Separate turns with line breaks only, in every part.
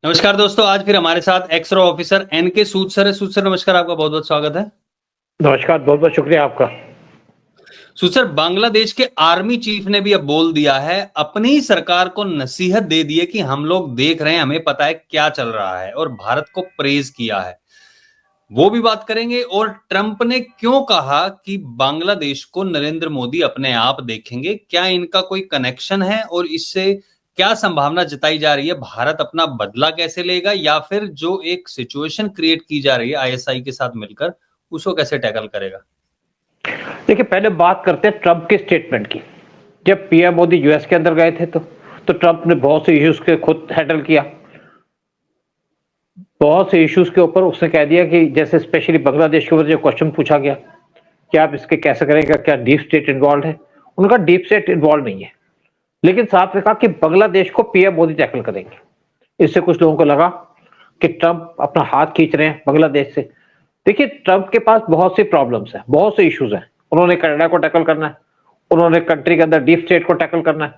नमस्कार दोस्तों, आज फिर हमारे साथ एक्स-रे ऑफिसर एनके सूद सर है। सूद सर नमस्कार, आपका बहुत-बहुत स्वागत है।
नमस्कार, बहुत-बहुत शुक्रिया आपका।
सूद सर, बांग्लादेश के आर्मी चीफ ने भी अब बोल दिया है, अपनी ही सरकार को नसीहत दे दी है कि हम लोग देख रहे हैं, हमें पता है क्या चल रहा है और भारत को प्रेज़ किया है। वो भी बात करेंगे और ट्रंप ने क्यों कहा कि बांग्लादेश को नरेंद्र मोदी अपने आप देखेंगे, क्या इनका कोई कनेक्शन है और इससे क्या संभावना जताई जा रही है, भारत अपना बदला कैसे लेगा या फिर जो एक सिचुएशन क्रिएट की जा रही है आईएसआई के साथ मिलकर, उसको कैसे टैकल करेगा?
देखिए, पहले बात करते हैं ट्रंप के स्टेटमेंट की। जब पीएम मोदी यूएस के अंदर गए थे तो ट्रंप ने बहुत से इश्यूज के खुद हैंडल किया। बहुत से इश्यूज के ऊपर उसने कह दिया कि जैसे स्पेशली बांग्लादेश के ऊपर जो क्वेश्चन पूछा गया कि आप इसके कैसे करेंगे, क्या डीप स्टेट इन्वॉल्व है? उनका डीप स्टेट इन्वॉल्व नहीं है, लेकिन साथ में कहा कि बांग्लादेश को पीएम मोदी टैकल करेंगे। इससे कुछ लोगों को लगा कि ट्रंप अपना हाथ खींच रहे हैं बांग्लादेश से। देखिए, ट्रंप के पास बहुत सी प्रॉब्लम्स हैं, बहुत से इश्यूज हैं। उन्होंने कनाडा को टैकल करना है, उन्होंने कंट्री के अंदर डीप स्टेट को टैकल करना है,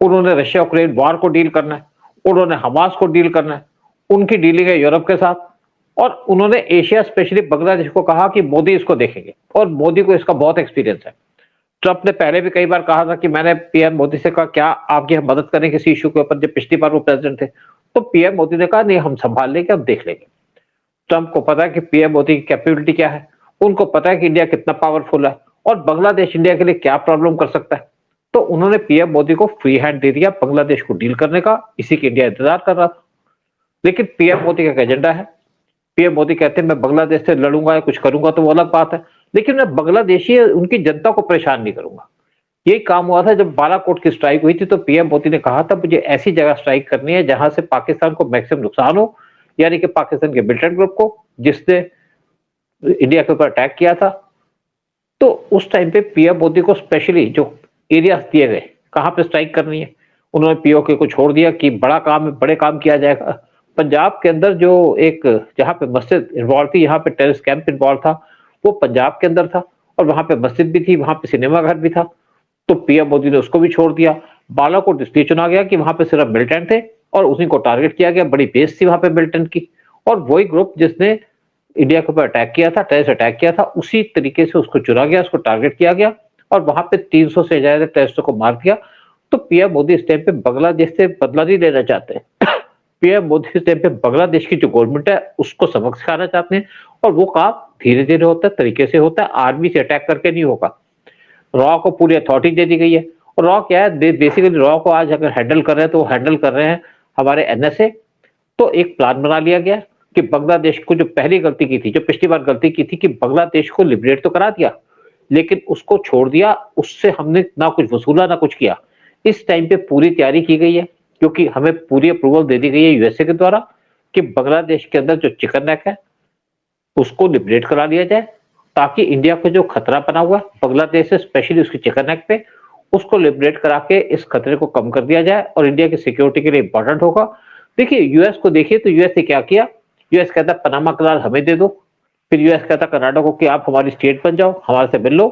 उन्होंने रशिया यूक्रेन वॉर को डील करना है, उन्होंने हमास को डील करना है, उनकी डीलिंग है यूरोप के साथ, और उन्होंने एशिया स्पेशली बांग्लादेश को कहा कि मोदी इसको देखेंगे और मोदी को इसका बहुत एक्सपीरियंस है। ट्रंप ने पहले भी कई बार कहा था कि मैंने पीएम मोदी से कहा क्या आपकी हम मदद करें किसी इशू के ऊपर, जब पिछली बार वो प्रेसिडेंट थे, तो पीएम मोदी ने कहा नहीं, हम संभाल लेंगे, हम देख लेंगे। ट्रंप को पता है कि पीएम मोदी की कैपेबिलिटी क्या है, उनको पता है कि इंडिया कितना पावरफुल है और बांग्लादेश इंडिया के लिए क्या प्रॉब्लम कर सकता है। तो उन्होंने पीएम मोदी को फ्री हैंड दे दिया बांग्लादेश को डील करने का। इसी के इंडिया इंतजार कर रहा था। लेकिन पीएम मोदी का एजेंडा है। पीएम मोदी कहते हैं मैं बांग्लादेश से लड़ूंगा या कुछ करूंगा, तो वो अलग बात है, लेकिन मैं बांग्लादेशी उनकी जनता को परेशान नहीं करूंगा। यही काम हुआ था जब बालाकोट की स्ट्राइक हुई थी, तो पीएम मोदी ने कहा था मुझे ऐसी जगह स्ट्राइक करनी है जहां से पाकिस्तान को मैक्सिमम नुकसान हो, यानी कि पाकिस्तान के मिलिटेंट ग्रुप को जिसने इंडिया के ऊपर अटैक किया था। तो उस टाइम पे पीएम मोदी को स्पेशली जो एरियाज दिए गए कहां पे स्ट्राइक करनी है, उन्होंने पीओके को छोड़ दिया कि बड़ा काम है, बड़े काम किया जाएगा। पंजाब के अंदर जो एक जहां पे मस्जिद इन्वॉल्व थी, यहाँ पे टेररिस्ट कैंप इन्वॉल्व था, वो पंजाब के अंदर था और वहां पे मस्जिद भी थी, वहां पे सिनेमा घर भी था। तो पीएम मोदी ने उसको भी छोड़ दिया। बालाकोट इसलिए चुना गया कि वहां पे सिर्फ मिलिटेंट थे और उसी को टारगेट किया गया। बड़ी बेस थी वहां पे मिलिटेंट की, और वही ग्रुप जिसने इंडिया के ऊपर अटैक किया था, टेररिस्ट अटैक किया था, उसी तरीके से उसको चुना गया, उसको टारगेट किया गया और वहां पे 300 से ज्यादा टेररिस्टों को मार दिया। तो पीएम मोदी इस टाइम पे बांग्लादेश से बदला नहीं लेना चाहते हैं। पीएम मोदी इस टाइम पे बांग्लादेश की जो गवर्नमेंट है उसको सबक सिखाना चाहते हैं, और वो काम धीरे धीरे होता है, तरीके से होता है, आर्मी से अटैक करके नहीं होगा। रॉ को पूरी अथॉरिटी दे दी गई है, और रॉ क्या है, बेसिकली रॉ को आज अगर हैंडल कर रहे हैं तो हैंडल कर रहे हैं हमारे एनएसए। तो एक प्लान बना लिया गया कि बांग्लादेश को जो पहली गलती की थी, जो पिछली बार गलती की थी कि बांग्लादेश को लिबरेट तो करा दिया लेकिन उसको छोड़ दिया, उससे हमने ना कुछ वसूला ना कुछ किया। इस टाइम पे पूरी तैयारी की गई है, क्योंकि हमें पूरी अप्रूवल दे दी गई है यूएसए के द्वारा कि बांग्लादेश के अंदर जो चिकन नेक है उसको लिबरेट करा लिया जाए, ताकि इंडिया को जो खतरा बना हुआ है बांग्लादेश से, स्पेशली उसकी चिकन नेक पे, उसको लिबरेट करा के इस खतरे को कम कर दिया जाए और इंडिया की सिक्योरिटी के लिए इंपॉर्टेंट होगा। देखिए, यूएस को देखिए तो यूएस ने क्या किया। यूएस कहता है पनामा कनाल हमें दे दो, फिर यूएस कहता है कनाडा को कि आप हमारी स्टेट बन जाओ, हमारे से मिल लो।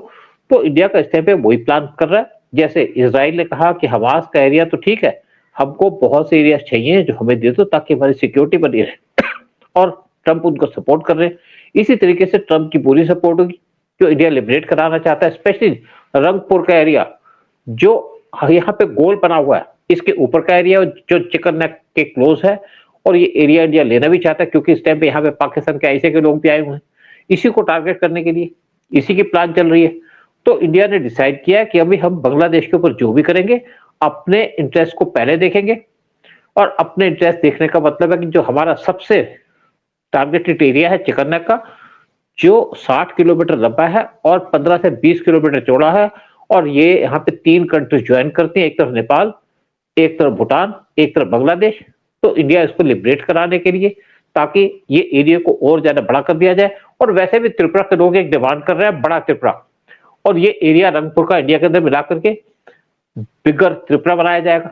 तो इंडिया का इस टाइम पे वही प्लान कर रहा है। जैसे इजराइल ने कहा कि हमास का एरिया तो ठीक है, हमको बहुत से एरिया चाहिए जो हमें दे दो ताकि हमारी सिक्योरिटी बनी रहे, और ट्रंप उनको सपोर्ट कर रहे हैं। इसी तरीके से ट्रंप की पूरी सपोर्ट होगी, जो इंडिया लिबरेट कराना चाहता है, स्पेशली रंगपुर का एरिया जो यहाँ पे गोल बना हुआ है, इसके ऊपर का एरिया जो चिकन नेक के क्लोज है, और ये एरिया इंडिया लेना भी चाहता है क्योंकि इस टाइम पे यहाँ पे पाकिस्तान के आईएसए के लोग भी आए हुए हैं इसी को टारगेट करने के लिए। इसी की प्लान चल रही है। तो इंडिया ने डिसाइड किया कि अभी हम बांग्लादेश के ऊपर जो भी करेंगे अपने इंटरेस्ट को पहले देखेंगे, और अपने इंटरेस्ट देखने का मतलब है कि जो हमारा सबसे टारगेटेड एरिया है चिकन नेक का, जो 60 किलोमीटर लंबा है और 15 से 20 किलोमीटर चौड़ा है, और ये यहाँ पे 3 कंट्रीज ज्वाइन करती हैं, एक तरफ नेपाल, एक तरफ भूटान, एक तरफ बांग्लादेश। तो इंडिया इसको लिबरेट कराने के लिए, ताकि ये एरिया को और ज्यादा बड़ा कर दिया जाए। और वैसे भी त्रिपुरा के लोग एक डिमांड कर रहे हैं बड़ा त्रिपुरा, और ये एरिया रंगपुर का इंडिया के अंदर मिला करके बिगर त्रिपुरा बनाया जाएगा,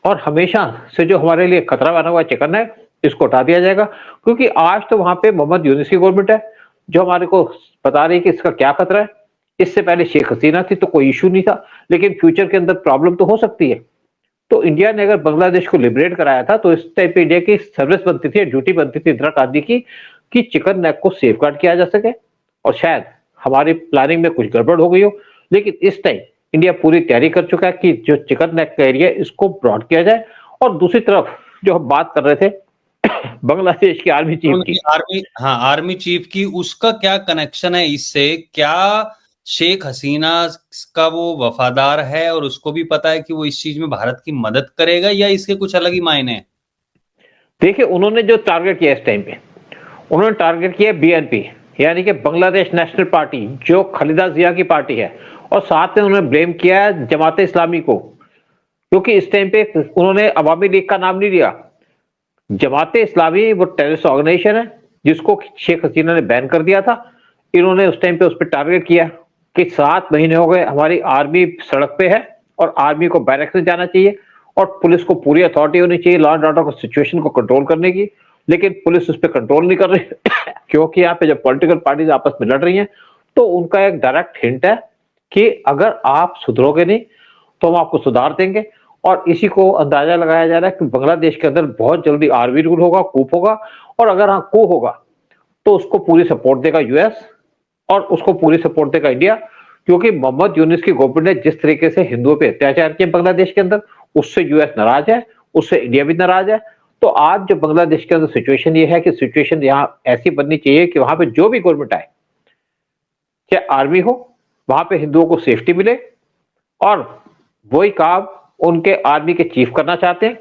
और हमेशा से जो हमारे लिए खतरा बना हुआ चिकन है इसको हटा दिया जाएगा। क्योंकि आज तो वहां पे मोहम्मद यूनुस की गवर्नमेंट है जो हमारे को बता रही है कि इसका क्या खतरा है। इससे पहले शेख हसीना थी तो कोई इशू नहीं था, लेकिन फ्यूचर के अंदर प्रॉब्लम तो हो सकती है। तो इंडिया ने अगर बांग्लादेश को लिबरेट कराया था तो इस टाइप पे इंडिया की सर्विस बनती थी, ड्यूटी बनती थी इंदिरा गांधी की, कि चिकन नेक को सेफ गार्ड किया जा सके। और शायद हमारी प्लानिंग में कुछ गड़बड़ हो गई हो, लेकिन इस टाइम इंडिया पूरी तैयारी कर चुका है कि जो चिकन नेक का एरिया इसको ब्रॉड किया जाए। और दूसरी तरफ जो हम बात कर रहे थे बांग्लादेश की आर्मी चीफ की,
आर्मी चीफ की, उसका क्या कनेक्शन है इससे? क्या शेख हसीना का वो वफादार है और उसको भी पता है कि वो इस चीज में भारत की मदद करेगा, या इसके कुछ अलग ही मायने हैं?
देखिए उन्होंने जो टारगेट किया इस टाइम पे, उन्होंने टारगेट किया बीएनपी, यानी कि बांग्लादेश नेशनल पार्टी, जो खालिदा जिया की पार्टी है, और साथ में उन्होंने ब्लेम किया है जमात इस्लामी को, क्योंकि इस टाइम पे उन्होंने अवामी लीग का नाम नहीं लिया। जमात इस्लामी वो टेररिस्ट ऑर्गेनाइजेशन है जिसको शेख हसीना ने बैन कर दिया था। इन्होंने उस टाइम पे उस पर टारगेट किया कि 7 महीने हो गए, हमारी आर्मी सड़क पे है और आर्मी को बैरक्स में जाना चाहिए और पुलिस को पूरी अथॉरिटी होनी चाहिए लॉ एंड ऑर्डर को, सिचुएशन को कंट्रोल करने की, लेकिन पुलिस उस पर कंट्रोल नहीं कर रही क्योंकि यहाँ पे जब पॉलिटिकल पार्टीज आपस में लड़ रही हैं तो उनका एक डायरेक्ट हिंट है कि अगर आप सुधरोगे नहीं तो हम आपको सुधार देंगे। और इसी को अंदाजा लगाया जा रहा है कि बांग्लादेश के अंदर बहुत जल्दी आर्मी रूल होगा, कूप होगा, और अगर हाँ कूप होगा तो उसको पूरी सपोर्ट देगा यूएस और उसको पूरी सपोर्ट देगा इंडिया, क्योंकि मोहम्मद यूनिस की गवर्नमेंट ने जिस तरीके से हिंदुओं पे अत्याचार किए बांग्लादेश के अंदर, उससे यूएस नाराज है, उससे इंडिया भी नाराज है। तो आज जो बांग्लादेश के अंदर सिचुएशन ये है कि सिचुएशन यहाँ ऐसी बननी चाहिए कि वहां पे जो भी गवर्नमेंट आए, चाहे आर्मी हो, वहां पे हिंदुओं को सेफ्टी मिले। और वही काम उनके आर्मी के चीफ करना चाहते हैं,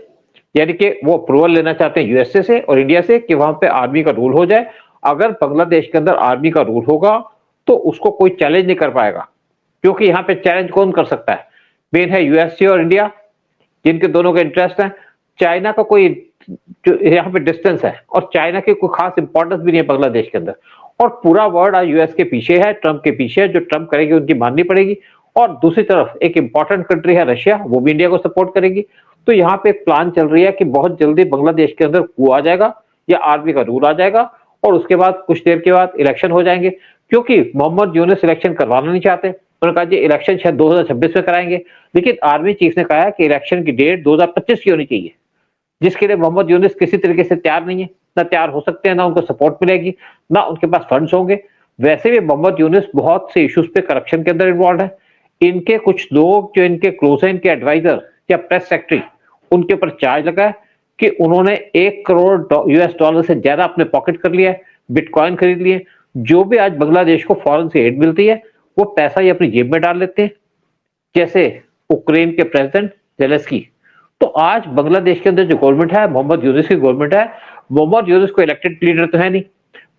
यानी कि वो अप्रूवल लेना चाहते हैं यूएसए से और इंडिया से कि वहां पे आर्मी का रूल हो जाए। अगर बांग्लादेश के अंदर आर्मी का रूल होगा तो उसको कोई चैलेंज नहीं कर पाएगा, क्योंकि यहाँ पे चैलेंज कौन कर सकता है? मेन है यूएसए और इंडिया, जिनके दोनों के इंटरेस्ट हैं। चाइना का कोई जो यहाँ पे डिस्टेंस है, और चाइना की कोई खास इंपॉर्टेंस भी नहीं है बांग्लादेश के अंदर, और पूरा वर्ल्ड आज यूएस के पीछे है, ट्रंप के पीछे है, जो ट्रंप करेगी उनकी माननी पड़ेगी। और दूसरी तरफ एक इंपॉर्टेंट कंट्री है रशिया, वो भी इंडिया को सपोर्ट करेगी। तो यहाँ पे एक प्लान चल रही है कि बहुत जल्दी बांग्लादेश के अंदर कू आ जाएगा या आर्मी का रूल आ जाएगा, और उसके बाद कुछ देर के बाद इलेक्शन हो जाएंगे, क्योंकि मोहम्मद यूनुस इलेक्शन करवाना नहीं चाहते। उन्होंने कहा जी इलेक्शन शायद 2026 में कराएंगे, लेकिन आर्मी चीफ ने कहा है कि इलेक्शन की डेट 2025 की होनी चाहिए, जिसके लिए मोहम्मद यूनुस किसी तरीके से तैयार नहीं है, ना तैयार हो सकते हैं, ना उनको सपोर्ट मिलेगी, ना उनके पास फंड्स होंगे। वैसे भी मोहम्मद यूनुस बहुत से इश्यूज पे करप्शन के अंदर इन्वॉल्व है। इनके कुछ लोग जो इनके क्लोज है, इनके एडवाइजर या प्रेस सेक्रेटरी, उनके ऊपर चार्ज लगा है कि उन्होंने 1 करोड़ यूएस डॉलर से ज्यादा अपने पॉकेट कर लिया है, बिटकॉइन खरीद लिए। जो भी आज बांग्लादेश को फॉरेन से एड मिलती है वो पैसा ये अपनी जेब में डाल लेते हैं, जैसे यूक्रेन के प्रेसिडेंट जेलेंस्की। तो आज बांग्लादेश के अंदर जो गवर्नमेंट है, मोहम्मद यूनुस की गवर्नमेंट है। मोहम्मद यूनुस को इलेक्टेड लीडर तो है नहीं,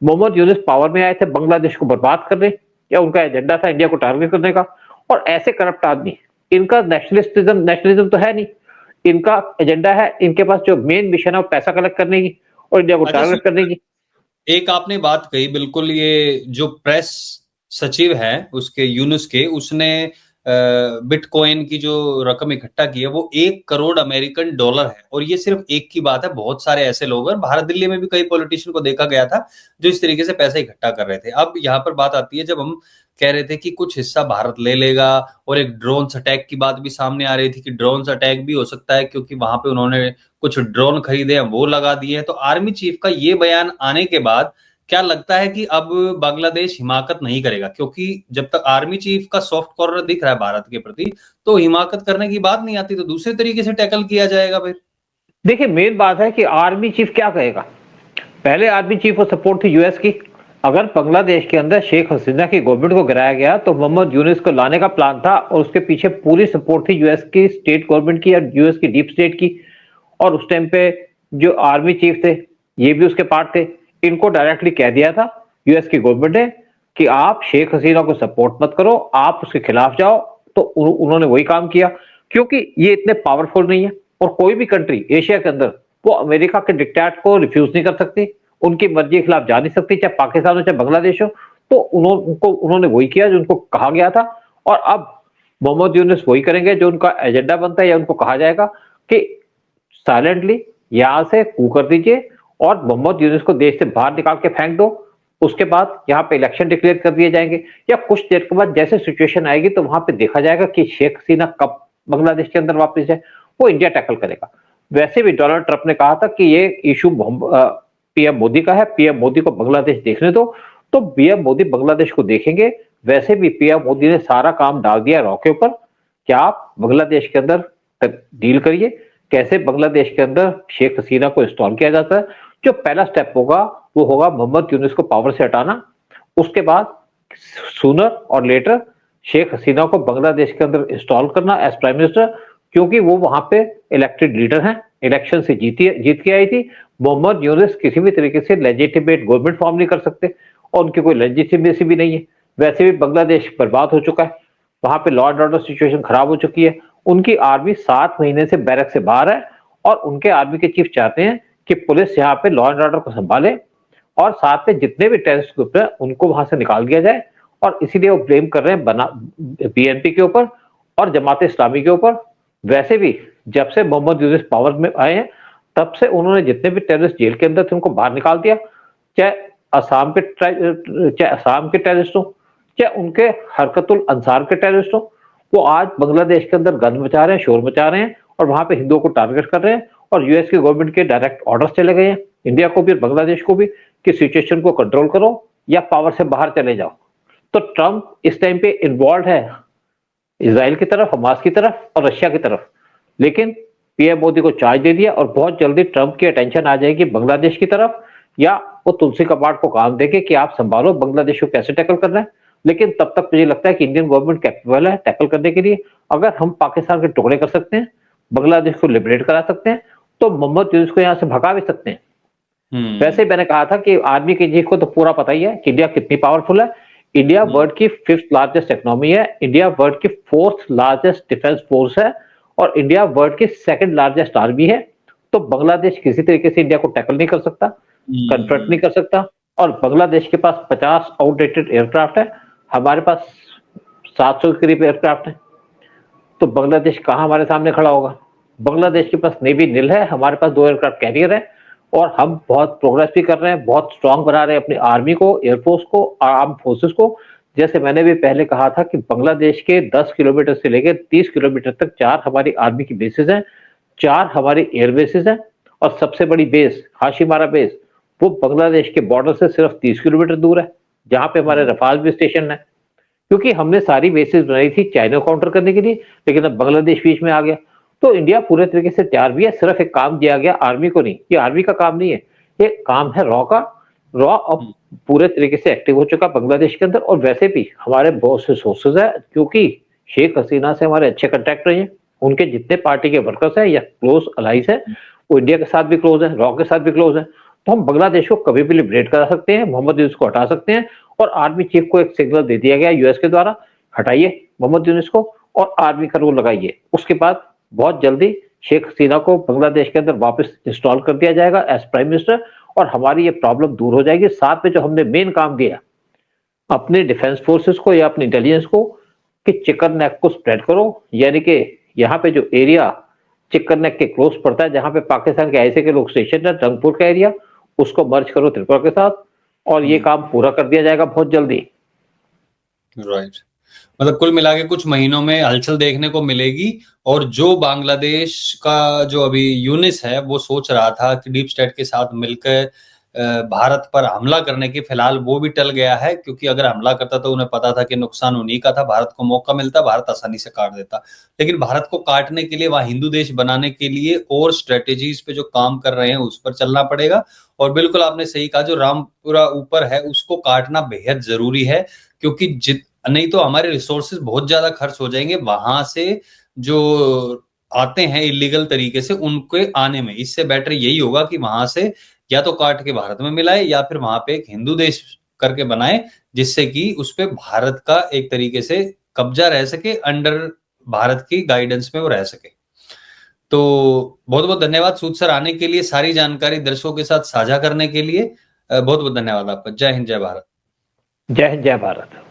मोहम्मद यूनुस पावर में आए थे बांग्लादेश को बर्बाद करने, या उनका एजेंडा था इंडिया को टारगेट करने का। और ऐसे करप्ट आदमी, इनका नेशनलिज्म तो है नहीं, इनका एजेंडा है, इनके पास जो मेन मिशन है वो पैसा कलेक्ट करने की और इंडिया को टारगेट करने की।
एक आपने बात कही बिल्कुल, ये जो प्रेस सचिव है उसके यूनुस के, उसने बिटकॉइन की जो रकम इकट्ठा की है वो 1 करोड़ अमेरिकन डॉलर है। और ये सिर्फ एक की बात है, बहुत सारे ऐसे लोग हैं। भारत दिल्ली में भी कई पॉलिटिशियन को देखा गया था जो इस तरीके से पैसा इकट्ठा कर रहे थे। अब यहाँ पर बात आती है, जब हम कह रहे थे कि कुछ हिस्सा भारत ले लेगा, और एक ड्रोन्स अटैक की बात भी सामने आ रही थी कि ड्रोन्स अटैक भी हो सकता है क्योंकि वहां पे उन्होंने कुछ ड्रोन खरीदे हैं, वो लगा दिए। तो आर्मी चीफ का ये बयान आने के बाद क्या लगता है कि अब बांग्लादेश हिमाकत नहीं करेगा? क्योंकि जब तक आर्मी चीफ का सॉफ्ट कॉर्नर दिख रहा है भारत के प्रति, तो हिमाकत करने की बात नहीं आती, तो दूसरे तरीके से टैकल किया जाएगा फिर।
देखिए मेन बात है कि आर्मी चीफ क्या कहेगा। पहले आर्मी चीफ को सपोर्ट थी यूएस की। अगर बांग्लादेश के अंदर शेख हसीना की गवर्नमेंट को गिराया गया तो मोहम्मद यूनुस को लाने का प्लान था, और उसके पीछे पूरी सपोर्ट थी यूएस की स्टेट गवर्नमेंट की या यूएस की डीप स्टेट की। और उस टाइम पे जो आर्मी चीफ थे ये भी उसके पार्ट थे। इनको डायरेक्टली कह दिया था यूएस की गवर्नमेंट ने कि आप शेख हसीना को सपोर्ट मत करो, आप उसके खिलाफ जाओ। तो उन्होंने वही काम किया, क्योंकि ये इतने पावरफुल नहीं है, और कोई भी कंट्री एशिया के अंदर वो अमेरिका के डिक्टेट को रिफ्यूज नहीं कर सकती, उनकी मर्जी के खिलाफ जा नहीं सकती, चाहे पाकिस्तान हो चाहे बांग्लादेश हो। तो उन्होंने वही किया जो उनको कहा गया था। और अब मोहम्मद यूनुस वही करेंगे जो उनका एजेंडा बनता है, या उनको कहा जाएगा कि साइलेंटली यहां से कू कर दीजिए और मोहम्मद यूनुस को देश से बाहर निकाल के फेंक दो। उसके बाद यहाँ पे इलेक्शन डिक्लेयर कर दिए जाएंगे, या कुछ देर के बाद जैसे सिचुएशन आएगी तो वहां पे देखा जाएगा कि शेख हसीना कब बांग्लादेश के अंदर वापस जाए। वो इंडिया टैकल करेगा। वैसे भी डोनाल्ड ट्रंप ने कहा था कि ये इशू पीएम मोदी का है, पीएम मोदी को बांग्लादेश देखने दो, तो पीएम मोदी बांग्लादेश को देखेंगे। वैसे भी पीएम मोदी ने सारा काम डाल दिया रॉ के ऊपर कि आप बांग्लादेश के अंदर डील करिए, कैसे बांग्लादेश के अंदर शेख हसीना को इंस्टॉल किया जाता है। जो पहला स्टेप होगा वो होगा मोहम्मद यूनुस को पावर से हटाना, उसके बाद सूनर और लेटर शेख हसीना को बांग्लादेश के अंदर इंस्टॉल करना एज प्राइम मिनिस्टर, क्योंकि वो वहां पे इलेक्टेड लीडर हैं, इलेक्शन से जीत के आई थी। मोहम्मद यूनुस किसी भी तरीके से लेजिटिमेट गवर्नमेंट फॉर्म नहीं कर सकते और उनकी कोई लेजिटिमेसी भी नहीं है। वैसे भी बांग्लादेश बर्बाद हो चुका है, वहां पे लॉ एंड ऑर्डर सिचुएशन खराब हो चुकी है। उनकी आर्मी 7 महीने से बैरक से बाहर है और उनके आर्मी के चीफ चाहते हैं कि पुलिस यहाँ पे लॉ एंड ऑर्डर को संभाले और साथ में जितने भी टेररिस्ट ग्रुप है उनको वहां से निकाल दिया जाए। और इसीलिए वो ब्लेम कर रहे हैं बीएनपी के ऊपर और जमात इस्लामी के ऊपर। वैसे भी जब से मोहम्मद यूनुस पावर में आए हैं तब से उन्होंने जितने भी टेररिस्ट जेल के अंदर थे उनको बाहर निकाल दिया, चाहे असम के टेररिस्ट हो, चाहे उनके हरकतुल अंसार के टेररिस्ट हो। वो आज बांग्लादेश के अंदर गंद मचा रहे हैं, शोर मचा रहे हैं और वहां पे हिंदुओं को टारगेट कर रहे हैं। और यूएस की गवर्नमेंट के डायरेक्ट ऑर्डर्स चले गए हैं इंडिया को भी और बांग्लादेश को भी कि सिचुएशन को कंट्रोल करो या पावर से बाहर चले जाओ। तो ट्रंप इस टाइम पे इन्वॉल्व है इजराइल की तरफ, हमास की तरफ और रशिया की तरफ। लेकिन पीएम मोदी को चार्ज दे दिया और बहुत जल्दी ट्रंप की अटेंशन आ जाएगी बांग्लादेश की तरफ, या वो तुलसी कपाट को काम देके कि आप संभालो बांग्लादेश को कैसे टैकल करना है। लेकिन तब तक मुझे लगता है कि इंडियन गवर्नमेंट कैपेबल है टैकल करने के लिए। अगर हम पाकिस्तान के टुकड़े कर सकते हैं, बांग्लादेश को लिबरेट करा सकते हैं, तो मोहम्मद यूनुस को यहाँ से भगा भी सकते हैं। वैसे मैंने कहा था कि आर्मी के चीफ को तो पूरा पता ही है कि इंडिया कितनी पावरफुल है। इंडिया वर्ल्ड की 5th लार्जेस्ट इकोनॉमी है, इंडिया वर्ल्ड की 4th लार्जेस्ट डिफेंस फोर्स है और इंडिया वर्ल्ड की 2nd लार्जेस्ट आर्मी है। तो बांग्लादेश किसी तरीके से इंडिया को टैकल नहीं कर सकता, कन्फ्रंट नहीं कर सकता। और बांग्लादेश के पास 50 आउटडेटेड एयरक्राफ्ट है, हमारे पास 700 के करीब एयरक्राफ्ट है। तो बांग्लादेश कहां हमारे सामने खड़ा होगा? बांग्लादेश के पास नेवी निल है, हमारे पास 2 एयरक्राफ्ट कैरियर है और हम बहुत प्रोग्रेस भी कर रहे हैं, बहुत स्ट्रांग बना रहे हैं अपनी आर्मी को, एयरफोर्स को, आर्म फोर्सेस को। जैसे मैंने भी पहले कहा था कि बांग्लादेश के 10 किलोमीटर से लेकर 30 किलोमीटर तक 4 हमारी आर्मी की बेसिस हैं, 4 हमारी एयर बेसिस हैं और सबसे बड़ी बेस हाशिमारा बेस वो बांग्लादेश के बॉर्डर से सिर्फ 30 किलोमीटर दूर है, जहां पे हमारे रफाल भी स्टेशन है। क्योंकि हमने सारी बेसिस बनाई थी चाइना को काउंटर करने के लिए, लेकिन अब बांग्लादेश बीच में आ गया। तो इंडिया पूरे तरीके से तैयार भी है, सिर्फ एक काम दिया गया आर्मी को नहीं, ये आर्मी का काम नहीं है, ये काम है रॉ का। रॉ अब पूरे तरीके से एक्टिव हो चुका बांग्लादेश के अंदर। और वैसे भी हमारे बहुत से सोर्सेज है, क्योंकि शेख हसीना से हमारे अच्छे कॉन्टैक्ट रहे हैं, उनके जितने पार्टी के वर्कर्स है या क्लोज अलाइज है वो इंडिया के साथ भी क्लोज है, रॉ के साथ भी क्लोज है। तो हम बांग्लादेश को कभी भी लिबरेट करा सकते हैं, मोहम्मद यूनुस को हटा सकते हैं। और आर्मी चीफ को एक सिग्नल दे दिया गया यूएस के द्वारा, हटाइए मोहम्मद यूनुस को और आर्मी का रूल लगाइए। उसके बाद बहुत जल्दी शेख हसीना को बांग्लादेश के अंदर वापस इंस्टॉल कर दिया जाएगा एज प्राइम मिनिस्टर और हमारी ये प्रॉब्लम दूर हो जाएगी। साथ में जो हमने मेन काम दिया अपने डिफेंस फोर्सेस को या अपनी इंटेलिजेंस को कि चिकन नेक को स्प्रेड करो, यानी कि यहाँ पे जो एरिया चिकन नेक के क्लोज पड़ता है, जहां पे पाकिस्तान के ऐसे के लोग स्टेशन है, रंगपुर का एरिया, उसको मर्ज करो त्रिपुरा के साथ और ये काम पूरा कर दिया जाएगा बहुत जल्दी।
राइट, मतलब कुल मिला के कुछ महीनों में हलचल देखने को मिलेगी। और जो बांग्लादेश का जो अभी यूनिस है वो सोच रहा था कि डीप स्टेट के साथ मिलकर भारत पर हमला करने की, फिलहाल वो भी टल गया है, क्योंकि अगर हमला करता तो उन्हें पता था कि नुकसान उन्हीं का था, भारत को मौका मिलता, भारत आसानी से काट देता। लेकिन भारत को काटने के लिए, वहां हिंदू देश बनाने के लिए और स्ट्रेटेजीज पे जो काम कर रहे हैं उस पर चलना पड़ेगा। और बिल्कुल आपने सही कहा, जो रामपुरा ऊपर है उसको काटना बेहद जरूरी है, क्योंकि नहीं तो हमारे रिसोर्सेज बहुत ज्यादा खर्च हो जाएंगे वहां से जो आते हैं इलीगल तरीके से उनके आने में। इससे बेटर यही होगा कि वहां से या तो काट के भारत में मिलाए या फिर वहां पे एक हिंदू देश करके बनाए, जिससे कि उस पे भारत का एक तरीके से कब्जा रह सके, अंडर भारत की गाइडेंस में वो रह सके। तो बहुत बहुत धन्यवाद सूद सर आने के लिए, सारी जानकारी दर्शकों के साथ साझा करने के लिए बहुत बहुत धन्यवाद आपका। जय हिंद, जय भारत।
जय हिंद, जय भारत।